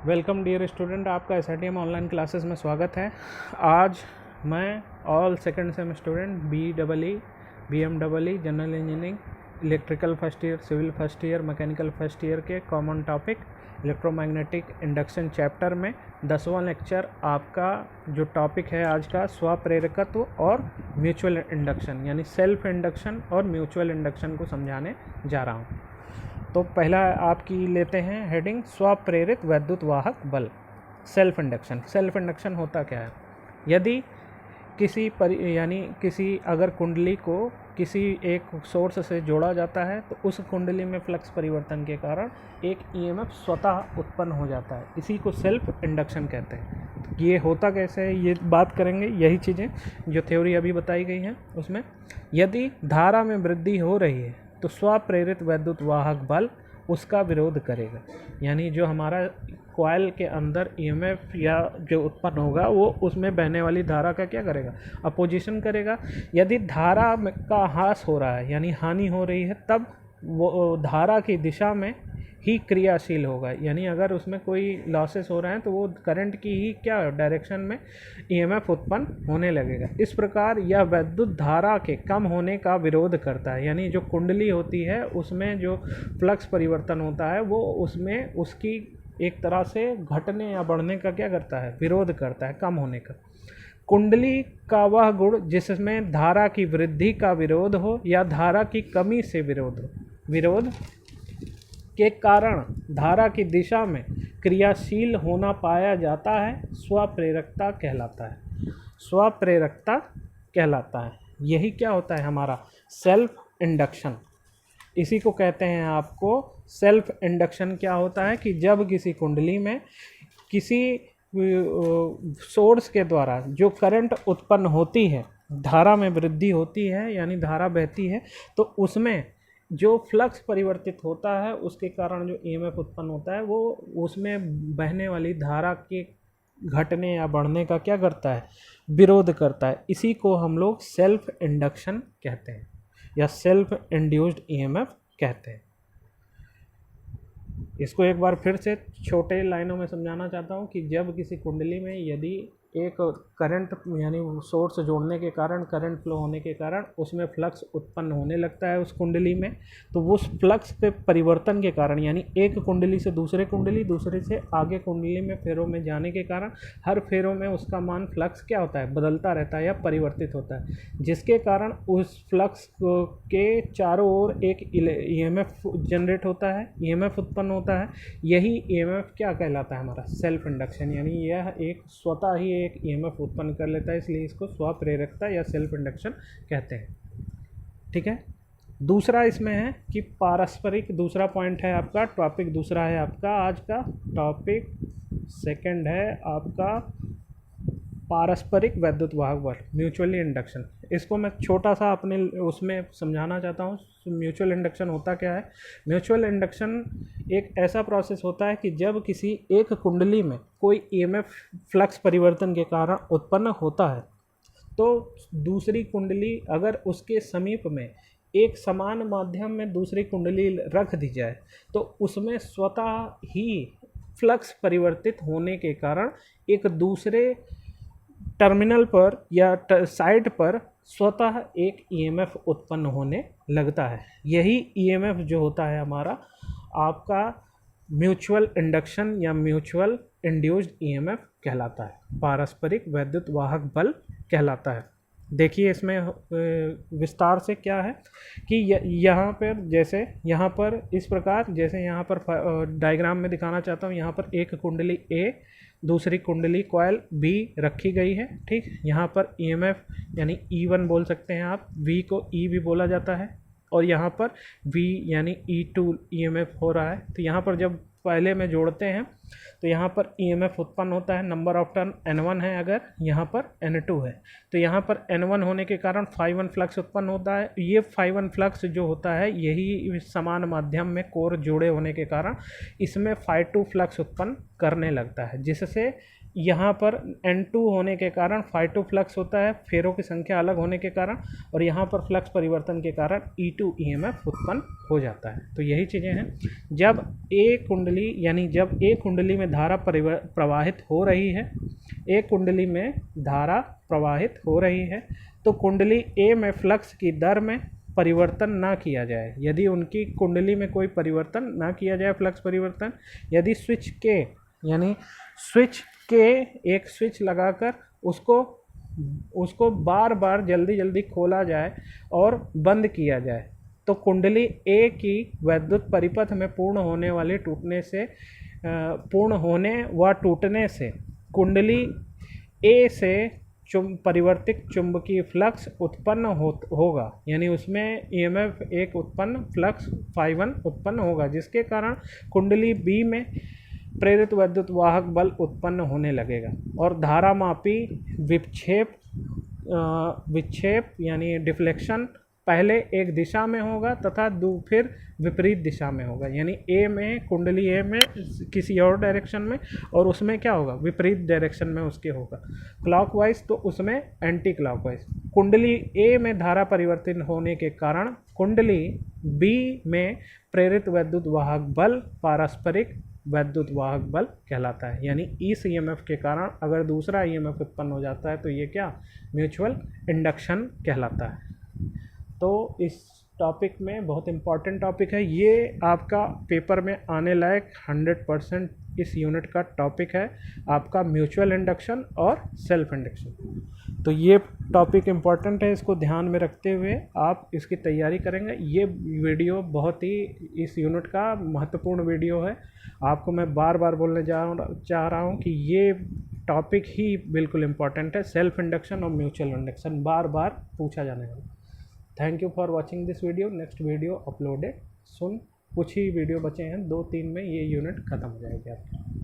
Welcome dear student, आपका SITM online classes में स्वागत है। आज मैं all second sem student BEE, BMEE, general engineering, electrical first year, civil first year, mechanical first year के common topic electromagnetic induction chapter में 10वां lecture आपका जो टॉपिक है आज का स्वप्रेरकत्व और म्यूचुअल इंडक्शन यानी सेल्फ इंडक्शन और म्यूचुअल इंडक्शन को समझाने जा रहा हूँ। तो पहला आपकी लेते हैं हेडिंग स्वप्रेरित वैद्युत वाहक बल। सेल्फ इंडक्शन होता क्या है? यदि किसी अगर कुंडली को किसी एक सोर्स से जोड़ा जाता है तो उस कुंडली में फ्लक्स परिवर्तन के कारण एक EMF स्वतः उत्पन्न हो जाता है। इसी को सेल्फ इंडक्शन कहते हैं। तो ये होता कैसे है, ये बात करेंगे। यही चीज़ें जो थ्योरी अभी बताई गई हैं उसमें यदि धारा में वृद्धि हो रही है तो स्वप्रेरित वैद्युत वाहक बल उसका विरोध करेगा। यानी जो हमारा कॉइल के अंदर EMF या जो उत्पन्न होगा वो उसमें बहने वाली धारा का क्या करेगा? अपोजिशन करेगा। यदि धारा का ह्रास हो रहा है यानी हानि हो रही है तब वो धारा की दिशा में ही क्रियाशील होगा। यानी अगर उसमें कोई लॉसेस हो रहे हैं तो वो करंट की ही क्या डायरेक्शन में EMF उत्पन्न होने लगेगा। इस प्रकार यह वैद्युत धारा के कम होने का विरोध करता है। यानी जो कुंडली होती है उसमें जो फ्लक्स परिवर्तन होता है वो उसमें उसकी एक तरह से घटने या बढ़ने का क्या करता है? विरोध करता है, कम होने का। कुंडली का वह गुण जिसमें धारा की वृद्धि का विरोध हो या धारा की कमी से विरोध हो, विरोध के कारण धारा की दिशा में क्रियाशील होना पाया जाता है, स्वप्रेरकता कहलाता है। स्वप्रेरकता कहलाता है। यही क्या होता है हमारा सेल्फ इंडक्शन। इसी को कहते हैं आपको सेल्फ इंडक्शन। क्या होता है कि जब किसी कुंडली में किसी सोर्स के द्वारा जो करंट उत्पन्न होती है, धारा में वृद्धि होती है यानी धारा बहती है, तो उसमें जो फ्लक्स परिवर्तित होता है उसके कारण जो EMF उत्पन्न होता है वो उसमें बहने वाली धारा के घटने या बढ़ने का क्या करता है? विरोध करता है। इसी को हम लोग सेल्फ इंडक्शन कहते हैं या सेल्फ इंड्यूस्ड EMF कहते हैं। इसको एक बार फिर से छोटे लाइनों में समझाना चाहता हूँ कि जब किसी कुंडली में यदि एक करंट यानी सोर्स जोड़ने के कारण करंट फ्लो होने के कारण उसमें फ्लक्स उत्पन्न होने लगता है उस कुंडली में, तो वो फ्लक्स पे परिवर्तन के कारण यानी एक कुंडली से दूसरे कुंडली, दूसरे से आगे कुंडली में फेरों में जाने के कारण हर फेरों में उसका मान फ्लक्स क्या होता है? बदलता रहता है या परिवर्तित होता है, जिसके कारण उस फ्लक्स के चारों ओर एक EMF जनरेट होता है, EMF उत्पन्न होता है। यही EMF क्या कहलाता है? हमारा सेल्फ इंडक्शन। यानी यह एक स्वतः ही एक EMF उत्पन्न कर लेता है, इसलिए इसको स्वप्रेरकता या सेल्फ इंडक्शन कहते हैं। ठीक है। दूसरा इसमें है कि पारस्परिक, दूसरा पॉइंट है आपका, टॉपिक दूसरा है आपका आज का टॉपिक सेकंड है आपका पारस्परिक वैद्युत वाहक बल, म्यूचुअली इंडक्शन। इसको मैं छोटा सा अपने उसमें समझाना चाहता हूँ। म्यूचुअल इंडक्शन होता क्या है? म्यूचुअल इंडक्शन एक ऐसा प्रोसेस होता है कि जब किसी एक कुंडली में कोई EMF फ्लक्स परिवर्तन के कारण उत्पन्न होता है तो दूसरी कुंडली अगर उसके समीप में एक समान माध्यम में दूसरी कुंडली रख दी जाए तो उसमें स्वतः ही फ्लक्स परिवर्तित होने के कारण एक दूसरे टर्मिनल पर या साइड पर स्वतः एक EMF उत्पन्न होने लगता है। यही EMF जो होता है हमारा आपका म्यूचुअल इंडक्शन या म्यूचुअल इंड्यूस्ड EMF कहलाता है, पारस्परिक वैद्युत वाहक बल कहलाता है। देखिए इसमें विस्तार से क्या है कि यहाँ पर जैसे यहाँ पर इस प्रकार, जैसे यहाँ पर डायग्राम में दिखाना चाहता हूँ। यहाँ पर एक कुंडली A, दूसरी कुंडली कॉइल B रखी गई है। ठीक, यहाँ पर EMF यानी E1 बोल सकते हैं आप, V को E भी बोला जाता है, और यहाँ पर V यानी E2 EMF हो रहा है। तो यहाँ पर जब पहले में जोड़ते हैं तो यहाँ पर EMF उत्पन्न होता है। नंबर ऑफ टर्न N1 है, अगर यहाँ पर N2 है तो यहाँ पर N1 होने के कारण ∅1 फ्लक्स उत्पन्न होता है। ये ∅1 फ्लक्स जो होता है यही समान माध्यम में कोर जोड़े होने के कारण इसमें ∅2 फ्लक्स उत्पन्न करने लगता है, जिससे यहाँ पर N2 होने के कारण phi2 फ्लक्स होता है, फेरों की संख्या अलग होने के कारण, और यहाँ पर फ्लक्स परिवर्तन के कारण E2 EMF उत्पन्न हो जाता है। तो यही चीज़ें हैं। जब एक कुंडली यानी जब एक कुंडली में धारा प्रवाहित हो रही है, एक कुंडली में धारा प्रवाहित हो रही है, तो कुंडली A में फ्लक्स की दर में परिवर्तन ना किया जाए। यदि उनकी कुंडली में कोई परिवर्तन ना किया जाए, फ्लक्स परिवर्तन, यदि स्विच के यानी स्विच के एक स्विच लगाकर उसको बार बार जल्दी जल्दी खोला जाए और बंद किया जाए, तो कुंडली ए की वैद्युत परिपथ में पूर्ण होने व टूटने से कुंडली ए से परिवर्तित चुंबकीय फ्लक्स उत्पन्न होगा, यानी उसमें EMF एक उत्पन्न फ्लक्स phi1 उत्पन्न होगा, जिसके कारण कुंडली बी में प्रेरित वैद्युत वाहक बल उत्पन्न होने लगेगा और धारामापी विक्षेप यानी डिफ्लेक्शन पहले एक दिशा में होगा तथा फिर विपरीत दिशा में होगा, यानी कुंडली ए में किसी और डायरेक्शन में, और उसमें क्या होगा, विपरीत डायरेक्शन में उसके होगा। क्लॉकवाइज तो उसमें एंटी क्लॉकवाइज। कुंडली ए में धारा परिवर्तन होने के कारण कुंडली बी में प्रेरित वैद्युत वाहक बल पारस्परिक वैद्युत वाहक बल कहलाता है, यानी इस EMF के कारण अगर दूसरा EMF उत्पन्न हो जाता है तो ये क्या, म्यूचुअल इंडक्शन कहलाता है। तो इस टॉपिक में बहुत इम्पॉर्टेंट टॉपिक है, ये आपका पेपर में आने लायक 100% इस यूनिट का टॉपिक है आपका, म्यूचुअल इंडक्शन और सेल्फ इंडक्शन। तो ये टॉपिक इम्पॉर्टेंट है, इसको ध्यान में रखते हुए आप इसकी तैयारी करेंगे। ये वीडियो बहुत ही इस यूनिट का महत्वपूर्ण वीडियो है। आपको मैं बार बार बोलने चाह रहा हूँ कि ये टॉपिक ही बिल्कुल इम्पॉर्टेंट है, सेल्फ इंडक्शन और म्यूचुअल इंडक्शन बार बार पूछा जाने वाला। Thank you for watching this video. Next video uploaded soon, कुछ ही वीडियो बचे हैं, 2-3 में ये यूनिट ख़त्म हो जाएगी आपकी।